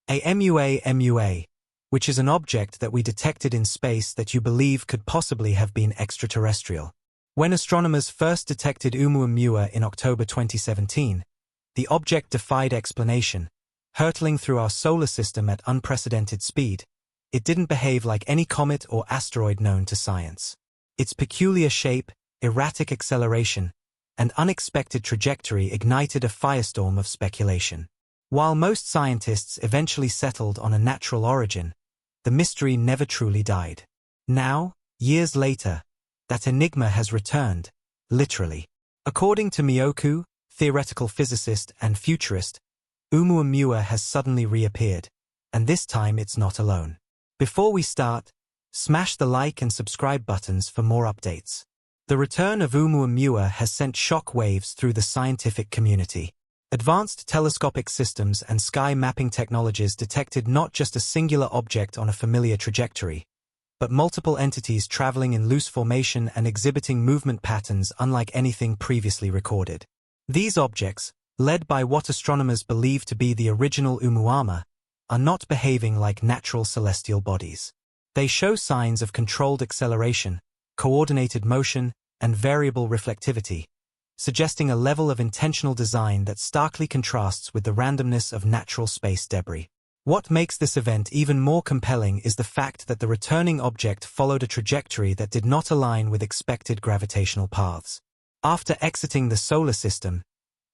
A MUA, which is an object that we detected in space that you believe could possibly have been extraterrestrial. When astronomers first detected Oumuamua in October 2017, the object defied explanation, hurtling through our solar system at unprecedented speed. It didn't behave like any comet or asteroid known to science. Its peculiar shape, erratic acceleration, and unexpected trajectory ignited a firestorm of speculation. While most scientists eventually settled on a natural origin, the mystery never truly died. Now, years later, that enigma has returned, literally. According to Michio Kaku, theoretical physicist and futurist, Oumuamua has suddenly reappeared, and this time it's not alone. Before we start, smash the like and subscribe buttons for more updates. The return of Oumuamua has sent shock waves through the scientific community. Advanced telescopic systems and sky mapping technologies detected not just a singular object on a familiar trajectory, but multiple entities traveling in loose formation and exhibiting movement patterns unlike anything previously recorded. These objects, led by what astronomers believe to be the original Oumuamua, are not behaving like natural celestial bodies. They show signs of controlled acceleration, coordinated motion, and variable reflectivity, suggesting a level of intentional design that starkly contrasts with the randomness of natural space debris. What makes this event even more compelling is the fact that the returning object followed a trajectory that did not align with expected gravitational paths. After exiting the solar system,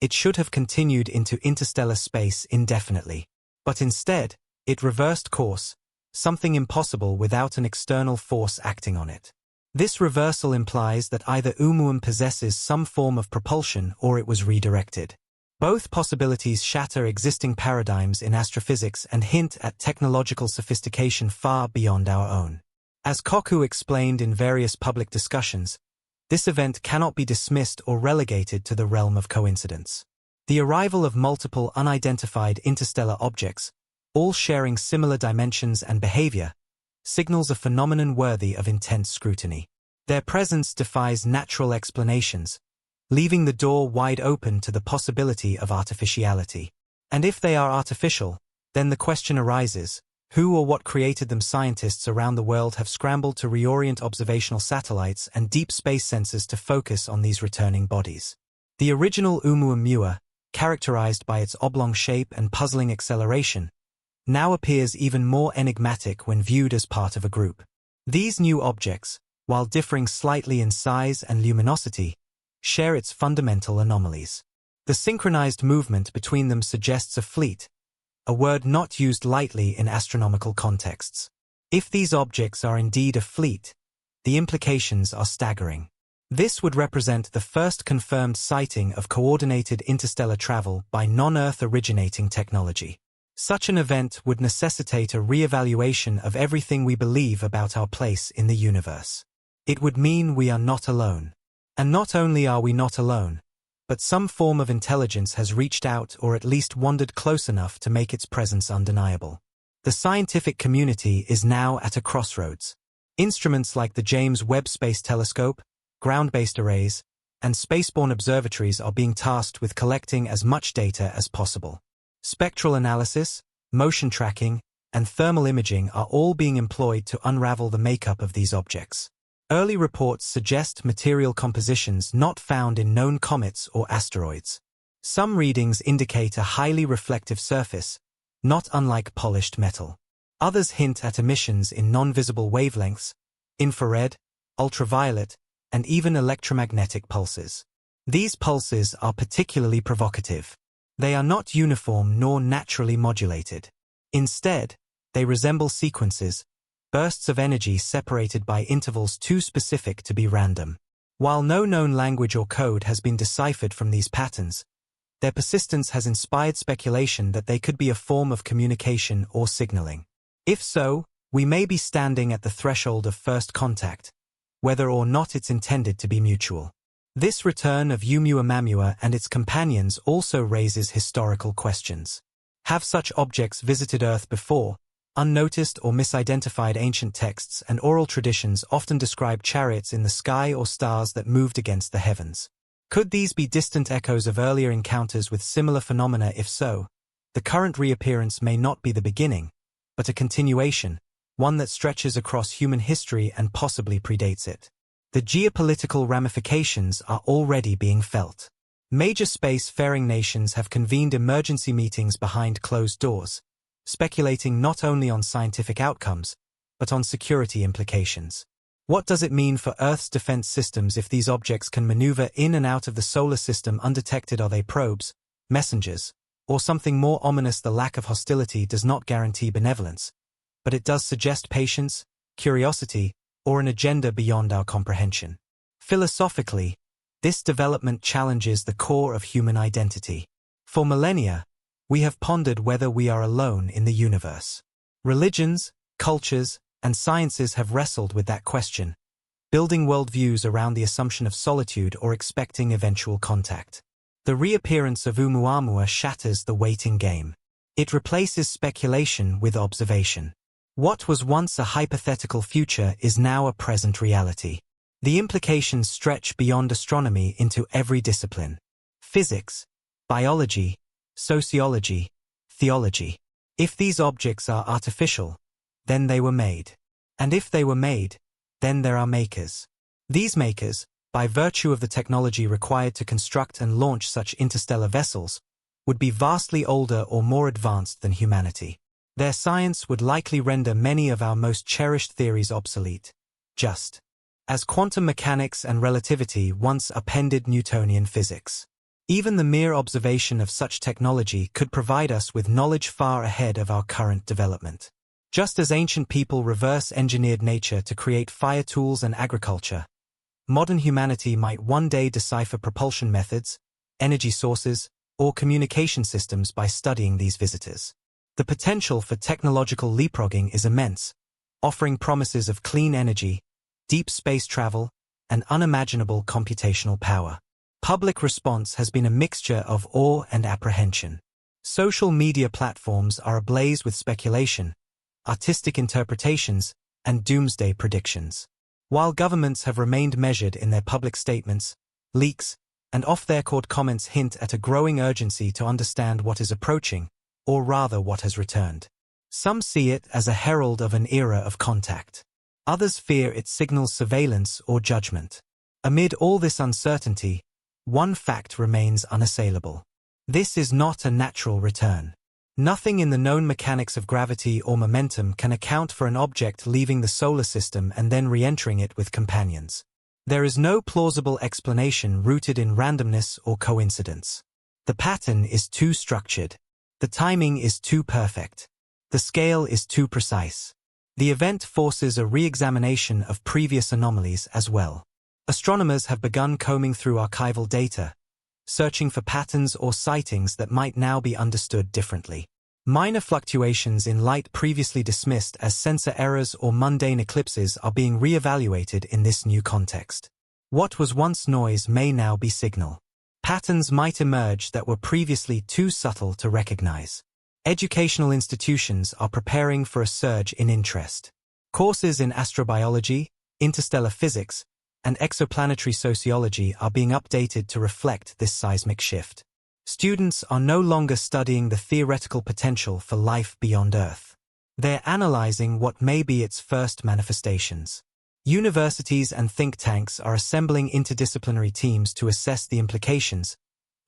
it should have continued into interstellar space indefinitely. But instead, it reversed course, something impossible without an external force acting on it. This reversal implies that either Oumuamua possesses some form of propulsion or it was redirected. Both possibilities shatter existing paradigms in astrophysics and hint at technological sophistication far beyond our own. As Kaku explained in various public discussions, this event cannot be dismissed or relegated to the realm of coincidence. The arrival of multiple unidentified interstellar objects, all sharing similar dimensions and behavior, signals a phenomenon worthy of intense scrutiny. Their presence defies natural explanations, leaving the door wide open to the possibility of artificiality. And if they are artificial, then the question arises, who or what created them? Scientists around the world have scrambled to reorient observational satellites and deep space sensors to focus on these returning bodies. The original Oumuamua, characterized by its oblong shape and puzzling acceleration, now appears even more enigmatic when viewed as part of a group. These new objects, while differing slightly in size and luminosity, share its fundamental anomalies. The synchronized movement between them suggests a fleet, a word not used lightly in astronomical contexts. If these objects are indeed a fleet, the implications are staggering. This would represent the first confirmed sighting of coordinated interstellar travel by non-Earth originating technology. Such an event would necessitate a re-evaluation of everything we believe about our place in the universe. It would mean we are not alone. And not only are we not alone, but some form of intelligence has reached out or at least wandered close enough to make its presence undeniable. The scientific community is now at a crossroads. Instruments like the James Webb Space Telescope, ground-based arrays, and spaceborne observatories are being tasked with collecting as much data as possible. Spectral analysis, motion tracking, and thermal imaging are all being employed to unravel the makeup of these objects. Early reports suggest material compositions not found in known comets or asteroids. Some readings indicate a highly reflective surface, not unlike polished metal. Others hint at emissions in non-visible wavelengths, infrared, ultraviolet, and even electromagnetic pulses. These pulses are particularly provocative. They are not uniform nor naturally modulated. Instead, they resemble sequences, bursts of energy separated by intervals too specific to be random. While no known language or code has been deciphered from these patterns, their persistence has inspired speculation that they could be a form of communication or signaling. If so, we may be standing at the threshold of first contact, whether or not it's intended to be mutual. This return of Oumuamua and its companions also raises historical questions. Have such objects visited Earth before? Unnoticed or misidentified ancient texts and oral traditions often describe chariots in the sky or stars that moved against the heavens. Could these be distant echoes of earlier encounters with similar phenomena? If so, The current reappearance may not be the beginning, but a continuation, one that stretches across human history and possibly predates it. The geopolitical ramifications are already being felt. Major space-faring nations have convened emergency meetings behind closed doors, speculating not only on scientific outcomes, but on security implications. What does it mean for Earth's defense systems if these objects can maneuver in and out of the solar system undetected? Are they probes, messengers, or something more ominous? The lack of hostility does not guarantee benevolence, but it does suggest patience, curiosity, or an agenda beyond our comprehension. Philosophically, this development challenges the core of human identity. For millennia, we have pondered whether we are alone in the universe. Religions, cultures, and sciences have wrestled with that question, building worldviews around the assumption of solitude or expecting eventual contact. The reappearance of Oumuamua shatters the waiting game. It replaces speculation with observation. What was once a hypothetical future is now a present reality. The implications stretch beyond astronomy into every discipline: physics, biology, sociology, theology. If these objects are artificial, then they were made. And if they were made, then there are makers. These makers, by virtue of the technology required to construct and launch such interstellar vessels, would be vastly older or more advanced than humanity. Their science would likely render many of our most cherished theories obsolete, just as quantum mechanics and relativity once upended Newtonian physics. Even the mere observation of such technology could provide us with knowledge far ahead of our current development. Just as ancient people reverse-engineered nature to create fire tools and agriculture, modern humanity might one day decipher propulsion methods, energy sources, or communication systems by studying these visitors. The potential for technological leapfrogging is immense, offering promises of clean energy, deep space travel, and unimaginable computational power. Public response has been a mixture of awe and apprehension. Social media platforms are ablaze with speculation, artistic interpretations, and doomsday predictions. While governments have remained measured in their public statements, leaks, and off-the-record comments hint at a growing urgency to understand what is approaching, or rather what has returned. Some see it as a herald of an era of contact. Others fear it signals surveillance or judgment. Amid all this uncertainty, one fact remains unassailable. This is not a natural return. Nothing in the known mechanics of gravity or momentum can account for an object leaving the solar system and then re-entering it with companions. There is no plausible explanation rooted in randomness or coincidence. The pattern is too structured. The timing is too perfect. The scale is too precise. The event forces a re-examination of previous anomalies as well. Astronomers have begun combing through archival data, searching for patterns or sightings that might now be understood differently. Minor fluctuations in light previously dismissed as sensor errors or mundane eclipses are being re-evaluated in this new context. What was once noise may now be signal. Patterns might emerge that were previously too subtle to recognize. Educational institutions are preparing for a surge in interest. Courses in astrobiology, interstellar physics, and exoplanetary sociology are being updated to reflect this seismic shift. Students are no longer studying the theoretical potential for life beyond Earth. They're analyzing what may be its first manifestations. Universities and think tanks are assembling interdisciplinary teams to assess the implications,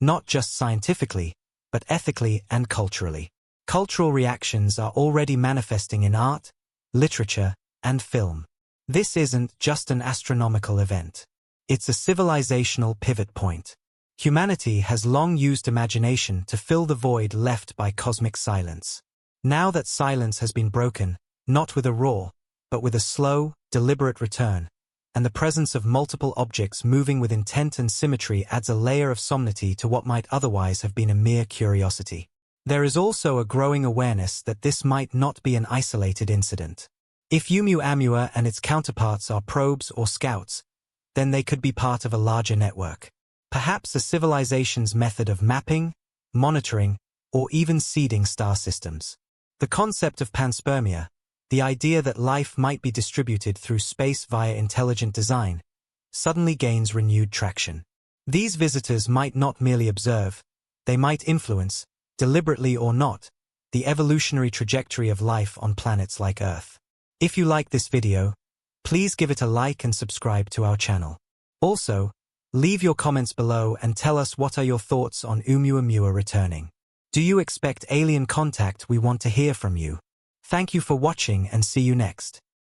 not just scientifically, but ethically and culturally. Cultural reactions are already manifesting in art, literature, and film. This isn't just an astronomical event. It's a civilizational pivot point. Humanity has long used imagination to fill the void left by cosmic silence. Now that silence has been broken, not with a roar, but with a slow, deliberate return, and the presence of multiple objects moving with intent and symmetry adds a layer of solemnity to what might otherwise have been a mere curiosity. There is also a growing awareness that this might not be an isolated incident. If Oumuamua and its counterparts are probes or scouts, then they could be part of a larger network. Perhaps a civilization's method of mapping, monitoring, or even seeding star systems. The concept of panspermia, the idea that life might be distributed through space via intelligent design, suddenly gains renewed traction. These visitors might not merely observe, they might influence, deliberately or not, the evolutionary trajectory of life on planets like Earth. If you like this video, please give it a like and subscribe to our channel. Also, leave your comments below and tell us what are your thoughts on Oumuamua returning. Do you expect alien contact? We want to hear from you. Thank you for watching and see you next.